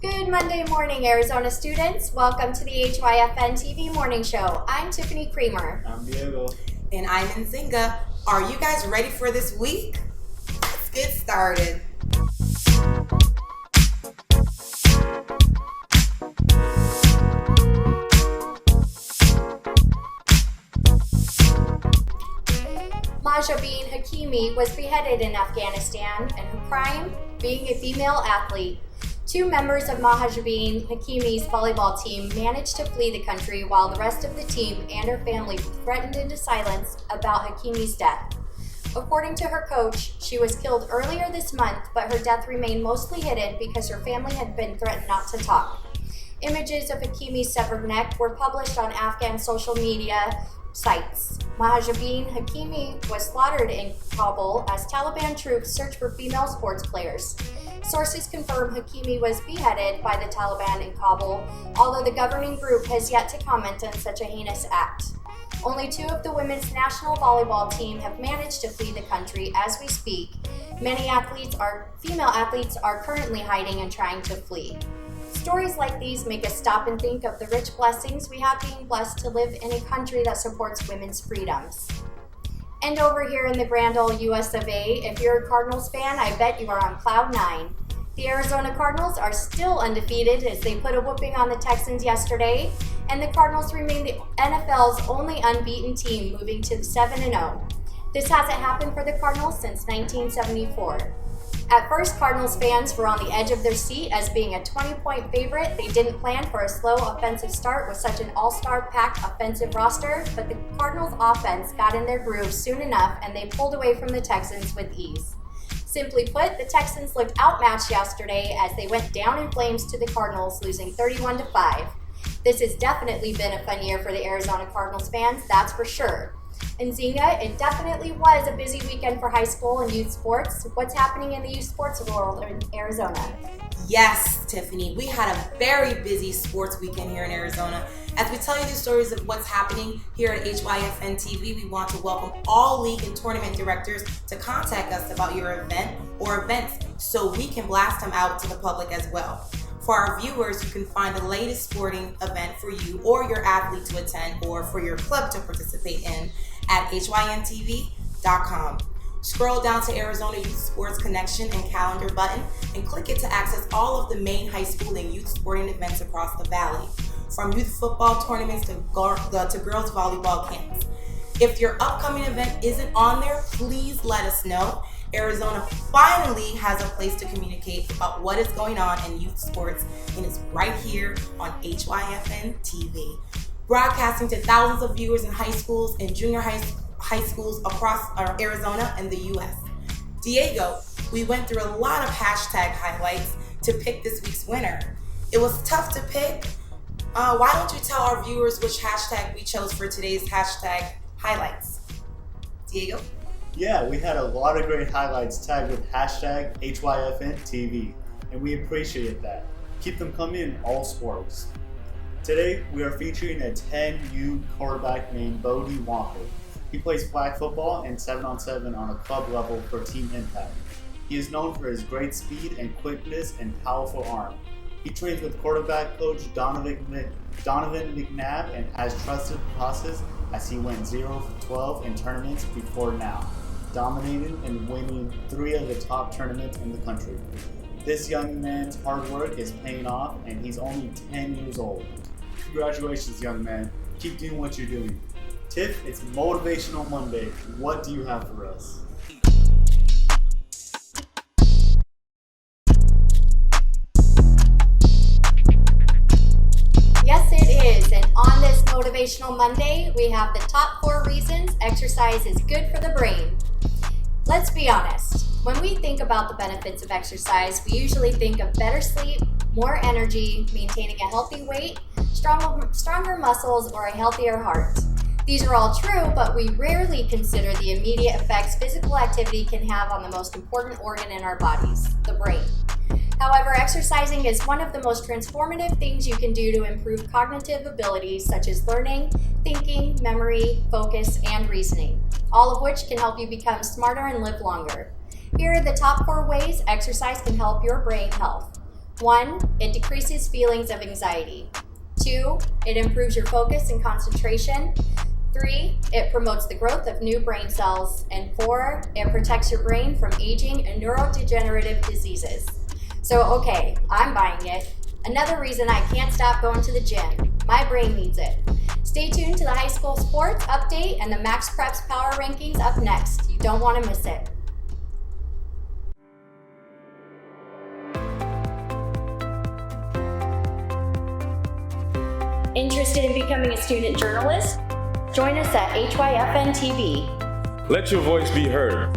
Good Monday morning, Arizona students. Welcome to the HYFNtv morning show. I'm Tiffany Kramer. I'm Diego. And I'm Nzinga. Are you guys ready for this week? Let's get started. Mahjabeen Hakimi was beheaded in Afghanistan, and her crime, being a female athlete. Two members of Mahjabeen Hakimi's volleyball team managed to flee the country while the rest of the team and her family threatened into silence about Hakimi's death. According to her coach, she was killed earlier this month, but her death remained mostly hidden because her family had been threatened not to talk. Images of Hakimi's severed neck were published on Afghan social media sites. Mahjabeen Hakimi was slaughtered in Kabul as Taliban troops searched for female sports players. Sources confirm Hakimi was beheaded by the Taliban in Kabul, although the governing group has yet to comment on such a heinous act. Only two of the women's national volleyball team have managed to flee the country as we speak. Many female athletes are currently hiding and trying to flee. Stories like these make us stop and think of the rich blessings we have being blessed to live in a country that supports women's freedoms. And over here in the grand old US of A, if you're a Cardinals fan, I bet you are on cloud nine. The Arizona Cardinals are still undefeated as they put a whooping on the Texans yesterday, and the Cardinals remain the NFL's only unbeaten team, moving to 7-0. This hasn't happened for the Cardinals since 1974. At first, Cardinals fans were on the edge of their seat as being a 20-point favorite. They didn't plan for a slow offensive start with such an all-star packed offensive roster, but the Cardinals offense got in their groove soon enough and they pulled away from the Texans with ease. Simply put, the Texans looked outmatched yesterday as they went down in flames to the Cardinals, losing 31-5. This has definitely been a fun year for the Arizona Cardinals fans, that's for sure. And Nzinga, it definitely was a busy weekend for high school and youth sports. What's happening in the youth sports world in Arizona? Yes, Tiffany, we had a very busy sports weekend here in Arizona. As we tell you the stories of what's happening here at HYFNtv, we want to welcome all league and tournament directors to contact us about your event or events so we can blast them out to the public as well. For our viewers, you can find the latest sporting event for you or your athlete to attend or for your club to participate in at HYFNtv.com. Scroll down to Arizona Youth Sports Connection and Calendar button and click it to access all of the main high school and youth sporting events across the valley, from youth football tournaments to girls volleyball camps. If your upcoming event isn't on there, please let us know. Arizona finally has a place to communicate about what is going on in youth sports, and it's right here on HYFN-TV. Broadcasting to thousands of viewers in high schools and junior high schools across Arizona and the U.S. Diego, we went through a lot of hashtag highlights to pick this week's winner. It was tough to pick. Why don't you tell our viewers which hashtag we chose for today's hashtag highlights? Diego? Yeah, we had a lot of great highlights tagged with hashtag HYFNtv, and we appreciate that. Keep them coming in all sports. Today, we are featuring a 10U quarterback named Bodie Walker. He plays flag football and 7-on-7 on a club level for Team Impact. He is known for his great speed and quickness and powerful arm. He trains with quarterback coach Donovan McNabb and has trusted the process as he went 0-12 in tournaments before now, dominating and winning 3 of the top tournaments in the country. This young man's hard work is paying off, and he's only 10 years old. Congratulations, young man. Keep doing what you're doing. Tiff, it's Motivational Monday. What do you have for us? Yes, it is. And on this Motivational Monday, we have the top 4 reasons exercise is good for the brain. Let's be honest. When we think about the benefits of exercise, we usually think of better sleep, more energy, maintaining a healthy weight, stronger muscles, or a healthier heart. These are all true, but we rarely consider the immediate effects physical activity can have on the most important organ in our bodies, the brain. However, exercising is one of the most transformative things you can do to improve cognitive abilities such as learning, thinking, memory, focus, and reasoning, all of which can help you become smarter and live longer. Here are the top 4 ways exercise can help your brain health. 1, it decreases feelings of anxiety. 2, it improves your focus and concentration. 3, it promotes the growth of new brain cells. And 4, it protects your brain from aging and neurodegenerative diseases. So okay, I'm buying it. Another reason I can't stop going to the gym. My brain needs it. Stay tuned to the high school sports update and the Max Preps Power Rankings up next. You don't want to miss it. Interested in becoming a student journalist? Join us at HYFNtv. Let your voice be heard.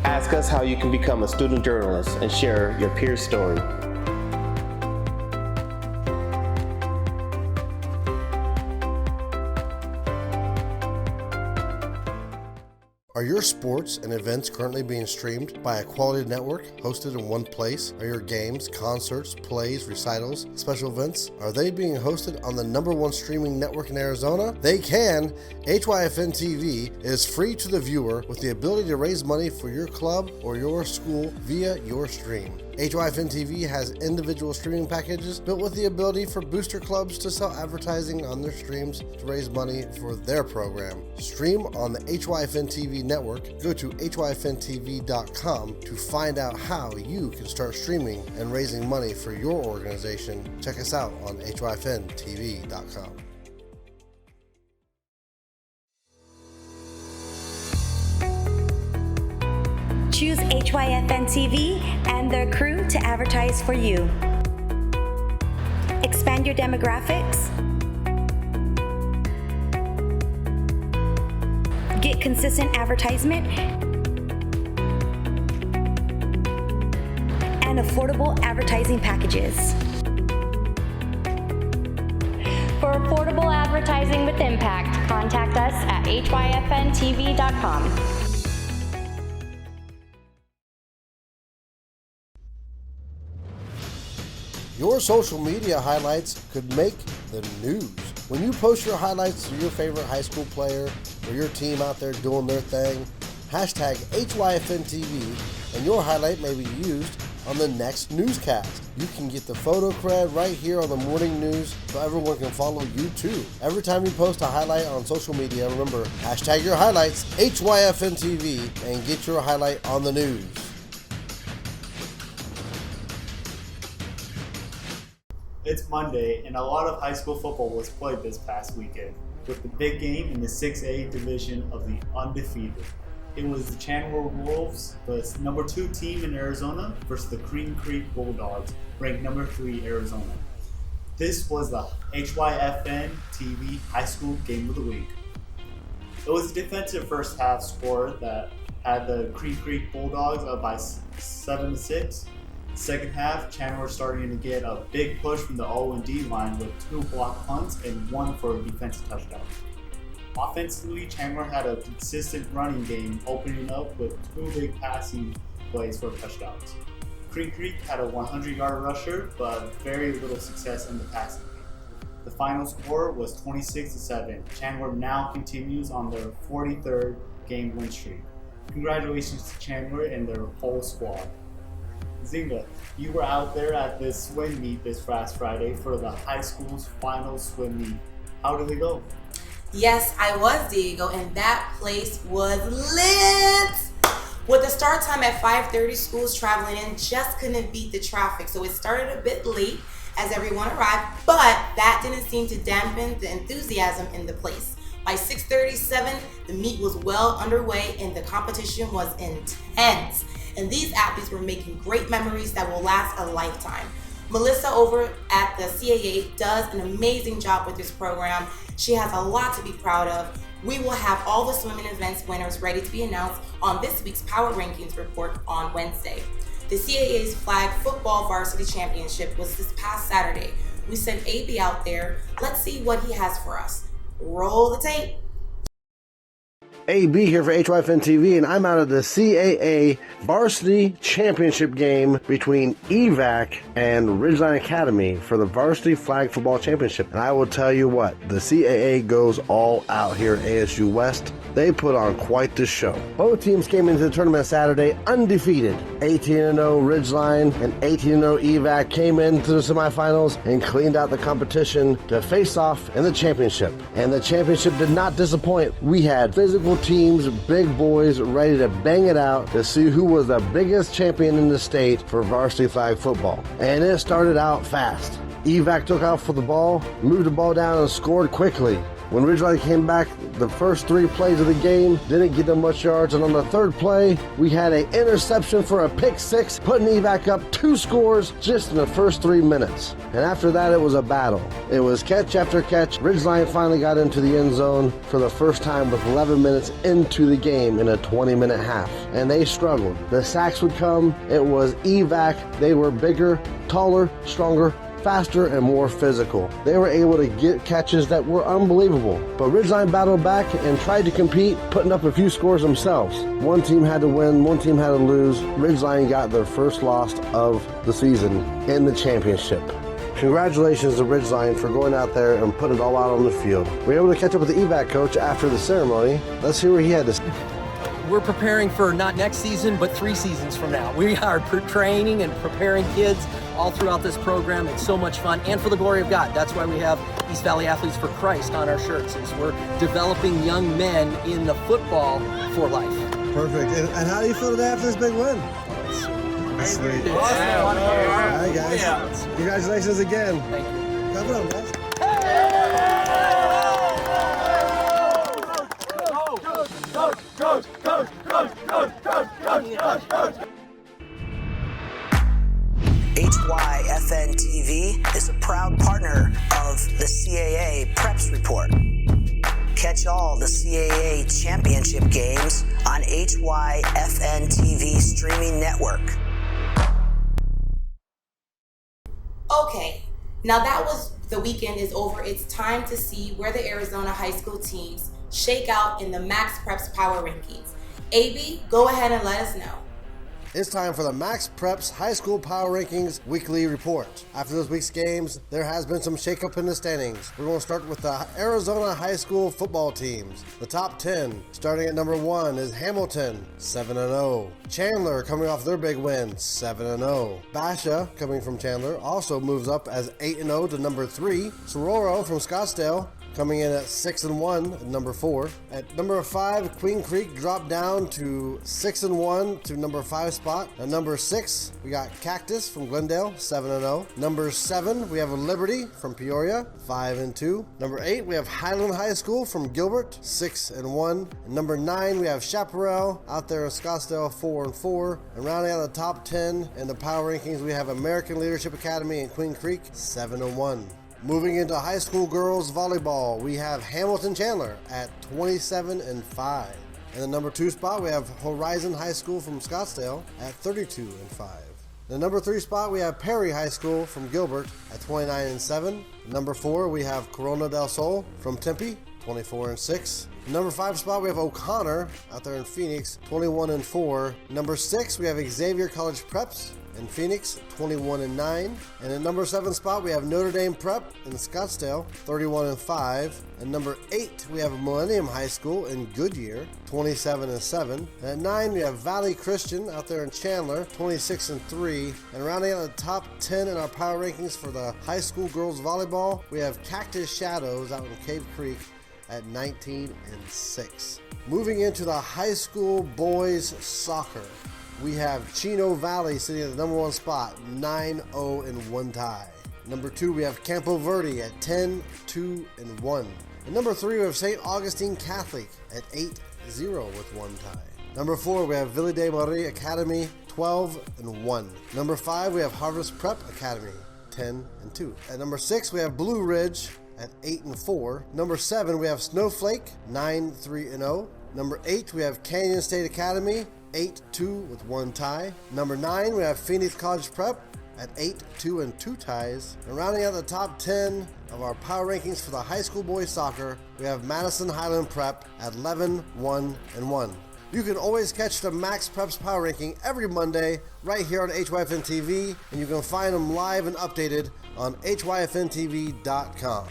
Ask us how you can become a student journalist and share your peer story. Are your sports and events currently being streamed by a quality network hosted in one place? Are your games, concerts, plays, recitals, special events, are they being hosted on the #1 streaming network in Arizona? They can. HYFN TV is free to the viewer with the ability to raise money for your club or your school via your stream. HYFN TV has individual streaming packages built with the ability for booster clubs to sell advertising on their streams to raise money for their program. Stream on the HYFN TV network. Go to HYFNtv.com to find out how you can start streaming and raising money for your organization. Check us out on HYFNtv.com. Choose HYFN TV and their crew to advertise for you. Expand your demographics. Get consistent advertisement and affordable advertising packages. For affordable advertising with impact, contact us at HYFNtv.com. Your social media highlights could make the news. When you post your highlights to your favorite high school player or your team out there doing their thing, hashtag HYFNtv, and your highlight may be used on the next newscast. You can get the photo cred right here on the morning news so everyone can follow you too. Every time you post a highlight on social media, remember, hashtag your highlights, HYFNtv, and get your highlight on the news. It's Monday, and a lot of high school football was played this past weekend, with the big game in the 6A division of the undefeated. It was the Chandler Wolves, the #2 team in Arizona, versus the Cream Creek Bulldogs, ranked #3 Arizona. This was the HYFN TV High School Game of the Week. It was a defensive first half score that had the Cream Creek Bulldogs up by 7-6. Second half, Chandler starting to get a big push from the O&D line with 2 blocked punts and 1 for a defensive touchdown. Offensively, Chandler had a consistent running game, opening up with 2 big passing plays for touchdowns. Creek Creek had a 100-yard rusher, but very little success in the passing game. The final score was 26-7. Chandler now continues on their 43rd game win streak. Congratulations to Chandler and their whole squad. Zinga, you were out there at this swim meet this past Friday for the high school's final swim meet. How did it go? Yes, I was, Diego, and that place was lit! With the start time at 5:30, schools traveling in just couldn't beat the traffic, so it started a bit late as everyone arrived, but that didn't seem to dampen the enthusiasm in the place. By 6:37, the meet was well underway and the competition was intense. And these athletes were making great memories that will last a lifetime. Melissa over at the CAA does an amazing job with this program. She has a lot to be proud of. We will have all the swimming events winners ready to be announced on this week's Power Rankings report on Wednesday. The CAA's flag football varsity championship was this past Saturday. We sent AB out there. Let's see what he has for us. Roll the tape. AB here for HYFNtv, and I'm out of the CAA Varsity Championship game between EVAC and Ridgeline Academy for the Varsity Flag Football Championship. And I will tell you what, the CAA goes all out here at ASU West. They put on quite the show. Both teams came into the tournament Saturday undefeated. 18-0 Ridgeline and 18-0 EVAC came into the semifinals and cleaned out the competition to face off in the championship. And the championship did not disappoint. We had physical teams, big boys ready to bang it out to see who was the biggest champion in the state for varsity flag football. And it started out fast. EVAC took off for the ball, moved the ball down and scored quickly. When Ridgeline came back, the first 3 plays of the game didn't get them much yards, and on the 3rd play, we had an interception for a pick 6, putting EVAC up 2 scores just in the first 3 minutes. And after that, it was a battle. It was catch after catch. Ridgeline finally got into the end zone for the first time with 11 minutes into the game in a 20-minute half, and they struggled. The sacks would come. It was EVAC. They were bigger, taller, stronger, faster, and more physical. They were able to get catches that were unbelievable. But Ridgeline battled back and tried to compete, putting up a few scores themselves. One team had to win, one team had to lose. Ridgeline got their first loss of the season in the championship. Congratulations to Ridgeline for going out there and putting it all out on the field. We were able to catch up with the EVAC coach after the ceremony. Let's hear what he had to say. We're preparing for not next season, but 3 seasons from now. We are training and preparing kids all throughout this program. It's so much fun, and for the glory of God. That's why we have East Valley Athletes for Christ on our shirts, is we're developing young men in the football for life. Perfect. And how do you feel today after this big win? Sweet. All right, guys. Yeah. Congratulations again. Thank you. Clap it up, guys. HYFNtv is a proud partner of the CAA Preps Report. Catch all the CAA championship games on HYFNtv streaming network. Okay, now that was the weekend is over. It's time to see where the Arizona high school teams shake out in the Max Preps Power Rankings. AB, go ahead and let us know. It's time for the Max Preps High School Power Rankings Weekly Report. After this week's games, there has been some shakeup in the standings. We're going to start with the Arizona high school football teams. The top 10, starting at number 1, is Hamilton, 7-0. Chandler, coming off their big win, 7-0. Basha, coming from Chandler, also moves up as 8-0 to number 3. Sororo from Scottsdale, coming in at 6-1 at number 4. At number 5, Queen Creek dropped down to 6-1 to number 5 spot. At number 6, we got Cactus from Glendale, 7-0. Number 7, we have Liberty from Peoria, 5-2. Number 8, we have Highland High School from Gilbert, 6-1. And number 9, we have Chaparral out there in Scottsdale, 4-4. And rounding out the top 10 in the power rankings, we have American Leadership Academy in Queen Creek, 7-1. Moving into high school girls volleyball, we have Hamilton Chandler at 27-5. In the number 2 spot, we have Horizon High School from Scottsdale at 32-5. The number 3 spot, we have Perry High School from Gilbert at 29-7. Number 4, we have Corona del Sol from Tempe, 24-6. Number 5 spot, we have O'Connor out there in Phoenix, 21-4. Number 6, we have Xavier College Preps in Phoenix, 21-9. And at number 7 spot, we have Notre Dame Prep in Scottsdale, 31-5. And number 8, we have Millennium High School in Goodyear, 27-7. And at 9, we have Valley Christian out there in Chandler, 26-3. And rounding out the top 10 in our power rankings for the high school girls volleyball, we have Cactus Shadows out in Cave Creek at 19-6. Moving into the high school boys soccer, we have Chino Valley sitting at the number 1 spot, 9-0 and 1 tie. Number 2, we have Campo Verde at 10-2 and 1. And number 3, we have St. Augustine Catholic at 8-0 with 1 tie. Number 4, we have Ville de Marie Academy, 12 and 1. Number 5, we have Harvest Prep Academy, 10 and 2. At number 6, we have Blue Ridge at 8-4. Number 7, we have Snowflake, 9-3-0. Number 8, we have Canyon State Academy, 8-2 with 1 tie. Number 9, we have Phoenix College Prep at 8, 2, and 2 ties. And rounding out the top 10 of our power rankings for the high school boys soccer, we have Madison Highland Prep at 11, 1, and 1. You can always catch the Max Preps Power Ranking every Monday right here on HYFNtv, and you can find them live and updated on HYFNtv.com.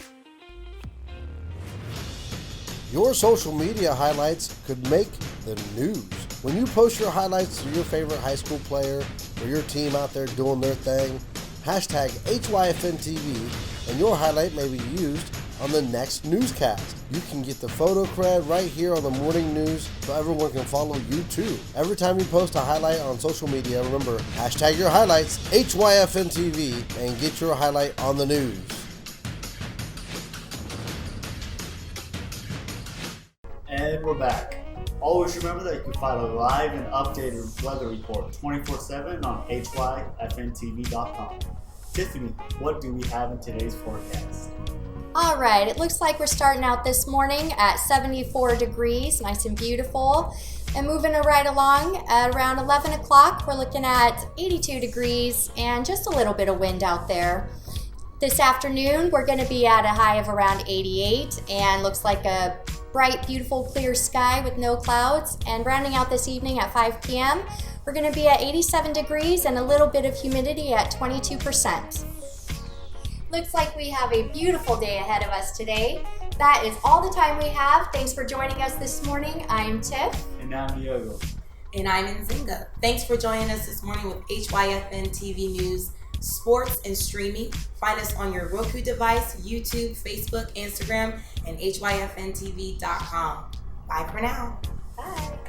Your social media highlights could make the news. When you post your highlights of your favorite high school player or your team out there doing their thing, hashtag HYFNtv, and your highlight may be used on the next newscast. You can get the photo cred right here on the morning news so everyone can follow you too. Every time you post a highlight on social media, remember, hashtag your highlights, HYFNtv, and get your highlight on the news. And we're back. Always remember that you can find a live and updated weather report 24/7 on HYFNtv.com. Tiffany, what do we have in today's forecast? All right, it looks like we're starting out this morning at 74 degrees, nice and beautiful. And moving right along at around 11 o'clock, we're looking at 82 degrees and just a little bit of wind out there. This afternoon, we're going to be at a high of around 88 and looks like a bright, beautiful, clear sky with no clouds. And rounding out this evening at 5 p.m., we're going to be at 87 degrees and a little bit of humidity at 22%. Looks like we have a beautiful day ahead of us today. That is all the time we have. Thanks for joining us this morning. I'm Tiff. And I'm Diego. And I'm Nzinga. Thanks for joining us this morning with HYFN TV News, Sports, and Streaming. Find us on your Roku device, YouTube, Facebook, Instagram, and HYFNtv.com. Bye for now. Bye.